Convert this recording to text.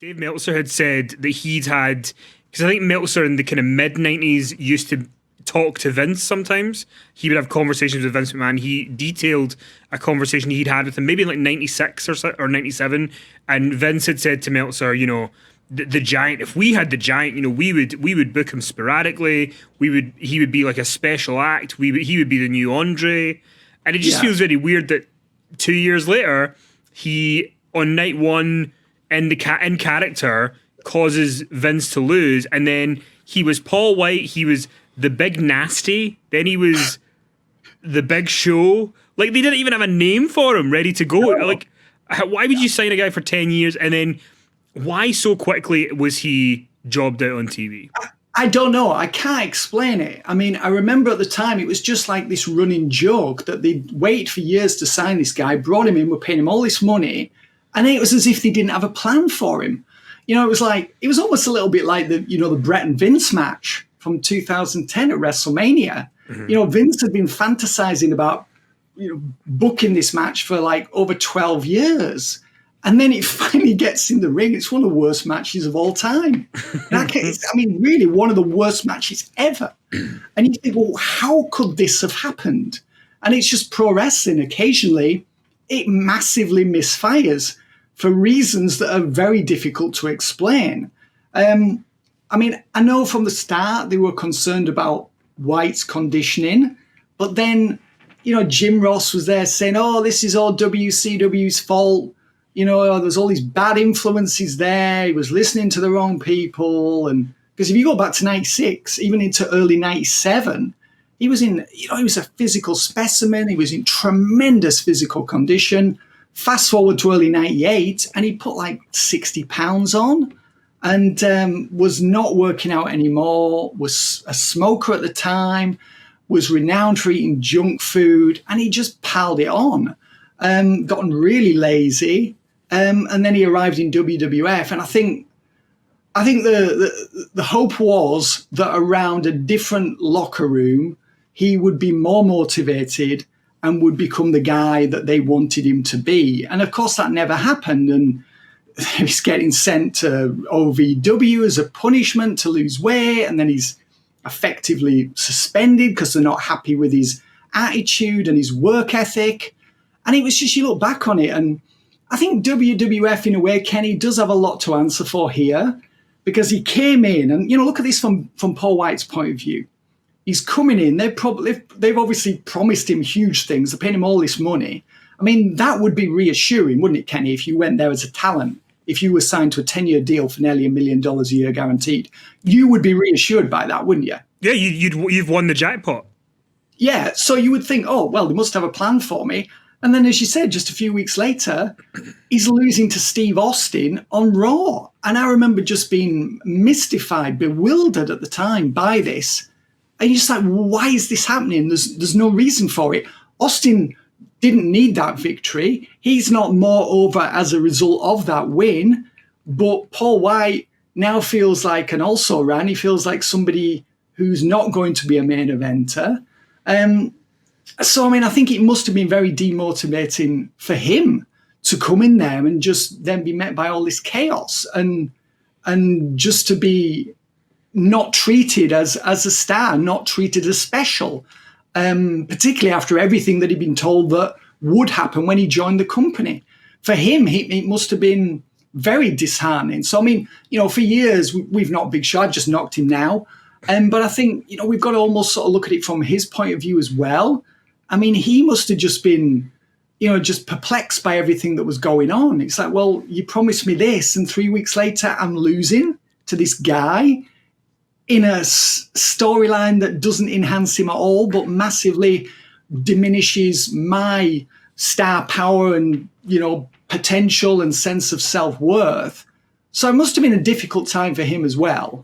Dave Meltzer had said that he'd had, because I think Meltzer in the kind of mid 90s used to talk to Vince sometimes. He would have conversations with Vince McMahon. He detailed a conversation he'd had with him maybe in like 96 or 97. And Vince had said to Meltzer, the Giant, if we had the Giant, we would book him sporadically. He would be like a special act. He would be the new Andre. And it just feels very weird that 2 years later, he on night one in character causes Vince to lose, and then he was Paul Wight, he was the Big Nasty, then he was the Big Show. Like, they didn't even have a name for him ready to go. No. Like, why would you sign a guy for 10 years and then why so quickly was he jobbed out on TV? I don't know. I can't explain it. I mean, I remember at the time it was just like this running joke that they'd wait for years to sign this guy, brought him in, were paying him all this money, and it was as if they didn't have a plan for him. It was almost a little bit like the Brett and Vince match from 2010 at WrestleMania. Mm-hmm. Vince had been fantasizing about, booking this match for like over 12 years. And then it finally gets in the ring. It's one of the worst matches of all time. Really one of the worst matches ever. And you think, well, how could this have happened? And it's just pro wrestling. Occasionally, it massively misfires for reasons that are very difficult to explain. I know from the start they were concerned about Wight's conditioning, but then, Jim Ross was there saying, oh, this is all WCW's fault. There's all these bad influences there. He was listening to the wrong people. And because if you go back to 96, even into early 97, he was he was a physical specimen. He was in tremendous physical condition. Fast forward to early 98, and he put like 60 pounds on and was not working out anymore, was a smoker at the time, was renowned for eating junk food, and he just piled it on, gotten really lazy. And then he arrived in WWF, and I think the hope was that around a different locker room, he would be more motivated and would become the guy that they wanted him to be. And of course, that never happened. And he's getting sent to OVW as a punishment to lose weight, and then he's effectively suspended because they're not happy with his attitude and his work ethic. And it was just, you look back on it, and I think WWF, in a way, Kenny, does have a lot to answer for here, because he came in and, look at this from Paul Wight's point of view. He's coming in. They've obviously promised him huge things. They're paying him all this money. I mean, that would be reassuring, wouldn't it, Kenny, if you went there as a talent, if you were signed to a 10-year deal for nearly $1 million a year guaranteed. You would be reassured by that, wouldn't you? Yeah, you've won the jackpot. Yeah, so you would think, oh, well, they must have a plan for me. And then, as you said, just a few weeks later, he's losing to Steve Austin on Raw. And I remember just being mystified, bewildered at the time by this. And you're just like, why is this happening? There's no reason for it. Austin didn't need that victory. He's not more over as a result of that win. But Paul Wight now feels like an also-ran. He feels like somebody who's not going to be a main eventer. So, I think it must have been very demotivating for him to come in there and just then be met by all this chaos and just to be not treated as a star, not treated as special, particularly after everything that he'd been told that would happen when he joined the company. For him, it must have been very disheartening. So, for years, we've knocked Big Show. I've just knocked him now. But I think, we've got to almost sort of look at it from his point of view as well. He must have just been, just perplexed by everything that was going on. It's like, well, you promised me this, and 3 weeks later, I'm losing to this guy in a storyline that doesn't enhance him at all, but massively diminishes my star power and, potential and sense of self-worth. So it must have been a difficult time for him as well.